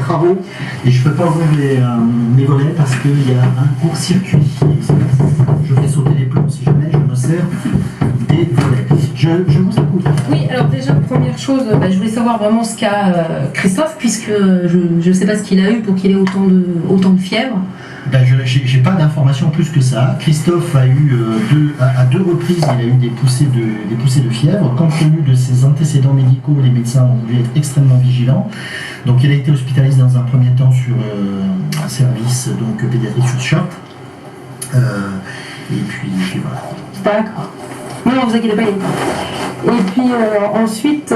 travaux et je ne peux pas ouvrir mes volets parce qu'il y a un court-circuit. Je fais sauter les plombs si jamais je me sers des volets. Je vous écoute. Oui, alors déjà, première chose, je voulais savoir vraiment ce qu'a Christophe, puisque je ne sais pas ce qu'il a eu pour qu'il ait autant de fièvre. Je n'ai pas d'informations plus que ça. Christophe a eu à deux reprises, il a eu des poussées de fièvre. Compte tenu de ses antécédents médicaux, les médecins ont dû être extrêmement vigilants. Donc il a été hospitalisé dans un premier temps sur un service pédiatrique sur Chartres. Et puis voilà. D'accord. Non, vous inquiétez pas. Et puis ensuite,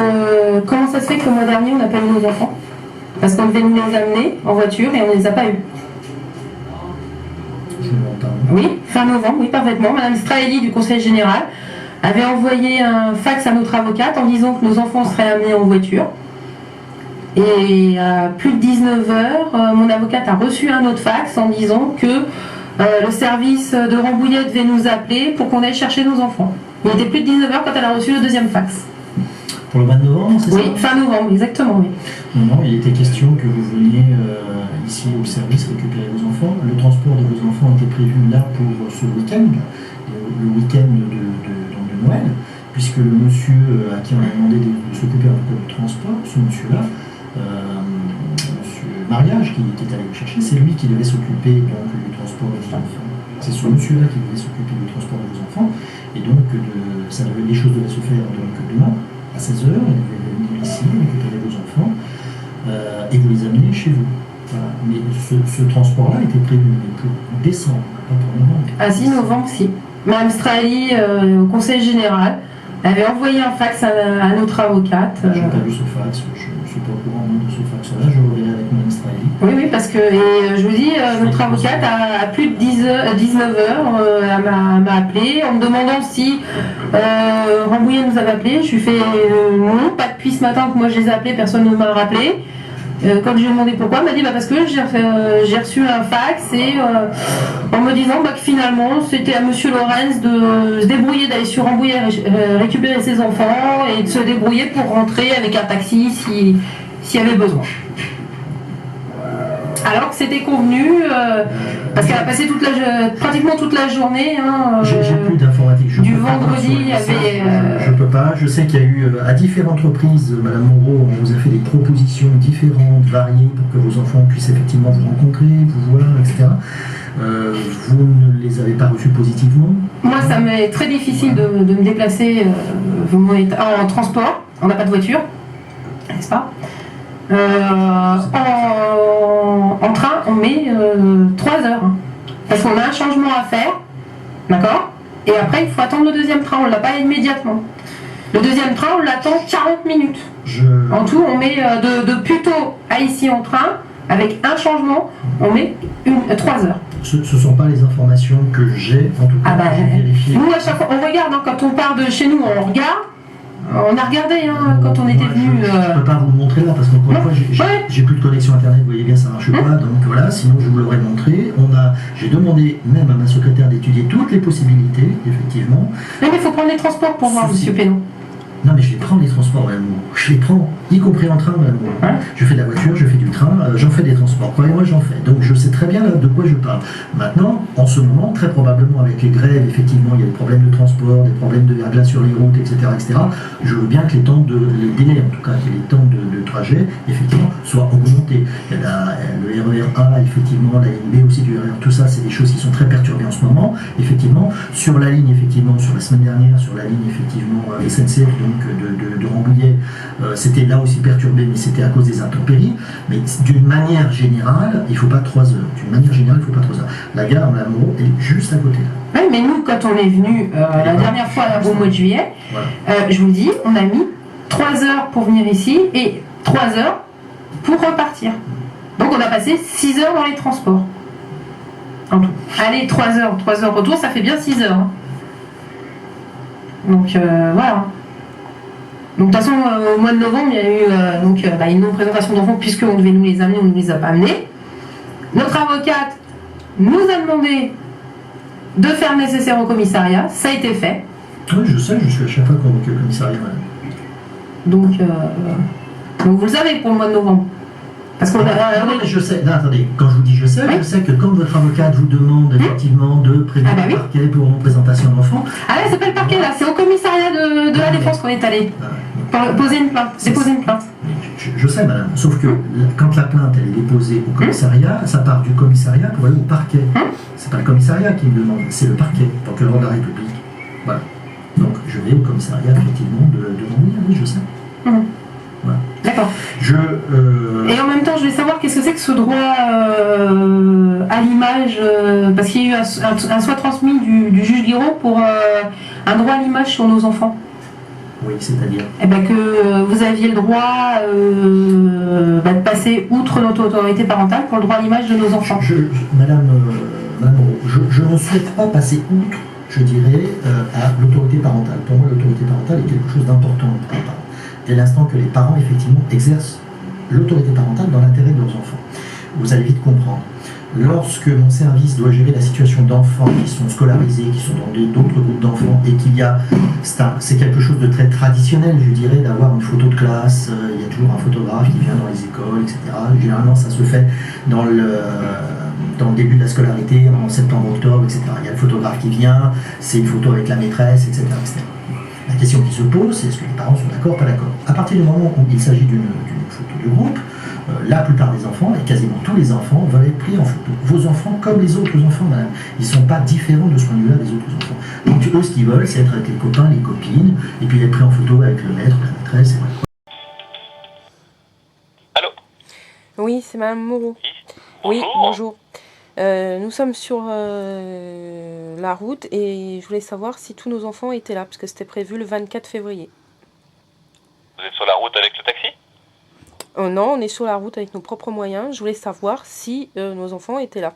comment ça se fait que le mois dernier on n'a pas eu nos enfants? Parce qu'on devait nous les amener en voiture et on ne les a pas eus. Oui, fin novembre, oui, parfaitement. Madame Straeli du Conseil Général avait envoyé un fax à notre avocate en disant que nos enfants seraient amenés en voiture. Et à plus de 19h, mon avocate a reçu un autre fax en disant que le service de Rambouillet devait nous appeler pour qu'on aille chercher nos enfants. Il était plus de 19h quand elle a reçu le deuxième fax. Pour le mois de novembre, c'est ça? Oui, fin novembre, exactement, oui. Non, il était question que vous veniez ici au service récupérer vos enfants. Le transport de vos enfants était prévu là pour ce week-end, le week-end de Noël, puisque le monsieur à qui on a demandé de s'occuper un peu du transport, ce monsieur-là, monsieur Mariage, qui est allé le chercher, c'est lui qui devait s'occuper du transport de vos enfants. C'est ce monsieur-là qui devait s'occuper du transport de vos enfants, et donc les choses devaient se faire demain. À 16h, vous devez venir ici, récupérer vos enfants et vous les amener chez vous. Voilà. Mais ce transport-là était prévu pour décembre, pas pour novembre. Ah si, novembre, si. Madame Straeli, au Conseil Général, avait envoyé un fax à notre avocate. Je n'ai pas vu ce fax, je ne suis pas au courant de ce fax-là, je reverrai avec Madame Straeli. Oui, parce que, je vous dis, notre avocate, à plus de 19h, elle m'a appelé en me demandant si Rambouillet nous avait appelé. Je lui ai fait non, pas depuis ce matin que moi je les ai appelés, personne ne m'a rappelé. Quand je lui ai demandé pourquoi, elle m'a dit parce que j'ai reçu un fax et en me disant que finalement c'était à monsieur Lorenz de se débrouiller d'aller sur Rambouillet récupérer ses enfants et de se débrouiller pour rentrer avec un taxi s'il y avait besoin. Alors que c'était convenu, parce qu'elle a passé pratiquement toute la journée. J'ai plus d'informatique. Du vendredi, il y avait. Je peux pas. Je sais qu'il y a eu à différentes reprises, Madame Moreau, on vous a fait des propositions différentes, variées, pour que vos enfants puissent effectivement vous rencontrer, vous voir, etc. Vous ne les avez pas reçus positivement? Moi, ça m'est très difficile de me déplacer en transport. On n'a pas de voiture, n'est-ce pas? En train, on met 3 heures. Parce qu'on a un changement à faire, d'accord? Et après, il faut attendre le deuxième train, on ne l'a pas immédiatement. Le deuxième train, on l'attend 40 minutes. En tout, on met de Puteaux à ici en train, avec un changement, on met 3 heures. Ce ne sont pas les informations que j'ai, en tout cas, j'ai vérifié. Nous, à chaque fois, on regarde, quand on part de chez nous, on regarde. On a regardé quand on était venu. Je ne peux pas vous le montrer là parce qu'encore une fois, j'ai plus de connexion internet, vous voyez bien, ça ne marche pas. Donc voilà, sinon je vous l'aurais montré. J'ai demandé même à ma secrétaire d'étudier toutes les possibilités, effectivement. Mais il faut prendre les transports pour voir, monsieur Pénaud. Non, mais je vais prendre les transports, madame Moreau. Je les prends, y compris en train, madame Moreau. Je fais de la voiture, je fais du train, j'en fais des transports. Croyez-moi, j'en fais. Donc je sais très bien là, de quoi je parle. Maintenant, en ce moment, très probablement avec les grèves, effectivement, il y a des problèmes de transport, des problèmes de verglas sur les routes, etc., etc. Je veux bien que les délais, en tout cas, que les temps de trajet, effectivement, soient augmentés. Il y a le RER A, effectivement, la ligne B aussi du RER, tout ça, c'est des choses qui sont très perturbées en ce moment. Effectivement, sur la ligne, effectivement, sur la semaine dernière, sur la ligne, effectivement, SNCF, de Rambouillet, c'était là aussi perturbé, mais c'était à cause des intempéries. Mais d'une manière générale, il ne faut pas 3 heures. D'une manière générale, il ne faut pas 3 heures. La gare, Madame Moreau, elle est juste à côté là. Oui, mais nous, quand on est venu la dernière fois au mois de juillet, voilà. Je vous dis, on a mis 3 heures pour venir ici et 3 heures pour repartir. Donc on a passé 6 heures dans les transports. En tout. Allez, 3 heures retour, ça fait bien 6 heures. Donc voilà. Donc de toute façon, au mois de novembre, il y a eu une non-présentation d'enfants puisqu'on devait nous les amener, on ne nous les a pas amenés. Notre avocate nous a demandé de faire le nécessaire au commissariat, ça a été fait. Oui, je sais, je suis à chaque fois convoqué au commissariat, madame. Donc vous le savez pour le mois de novembre. Parce qu'on a... Non, mais je sais, non, attendez, quand je vous dis je sais, Oui. je sais que comme votre avocate vous demande effectivement de prévenir Ah bah le oui. parquet pour non-présentation d'enfant, Ah là, c'est pas le parquet, là, c'est au commissariat de la Défense qu'on est allé. Poser une plainte, déposer une plainte. je sais madame, sauf que quand la plainte elle est déposée au commissariat, ça part du commissariat pour aller au parquet. C'est pas le commissariat qui me demande, c'est le parquet, procureur de la République. Voilà. Donc je vais au commissariat effectivement de Montmirail, oui je sais. Voilà. D'accord. Et en même temps, je vais savoir qu'est-ce que c'est que ce droit à l'image, parce qu'il y a eu un soit transmis du juge Guiraud pour un droit à l'image sur nos enfants. Oui, c'est-à-dire Eh ben que vous aviez le droit de passer outre notre autorité parentale pour le droit à l'image de nos enfants. Madame Moreau, je ne souhaite pas passer outre, je dirais, à l'autorité parentale. Pour moi, l'autorité parentale est quelque chose d'important pour les parents. Dès l'instant que les parents, effectivement, exercent l'autorité parentale dans l'intérêt de leurs enfants. Vous allez vite comprendre. Lorsque mon service doit gérer la situation d'enfants qui sont scolarisés, qui sont dans d'autres groupes d'enfants, et qu'il y a, c'est quelque chose de très traditionnel, je dirais, d'avoir une photo de classe, il y a toujours un photographe qui vient dans les écoles, etc. Généralement, ça se fait dans le début de la scolarité, en septembre, octobre, etc. Il y a le photographe qui vient, c'est une photo avec la maîtresse, etc. etc. La question qui se pose, c'est est-ce que les parents sont d'accord, pas d'accord. À partir du moment où il s'agit d'une photo de groupe, la plupart des enfants, et quasiment tous les enfants, veulent être pris en photo. Vos enfants, comme les autres enfants, madame, ils ne sont pas différents de ce point de vue-là des autres enfants. Donc eux, ce qu'ils veulent, c'est être avec les copains, les copines, et puis être pris en photo avec le maître, la maîtresse, et voilà. Allô? Oui, c'est Madame Moreau. Oui, bonjour. Nous sommes sur la route et je voulais savoir si tous nos enfants étaient là, parce que c'était prévu le 24 février. Vous êtes sur la route avec le taxi? Non, on est sur la route avec nos propres moyens. Je voulais savoir si nos enfants étaient là.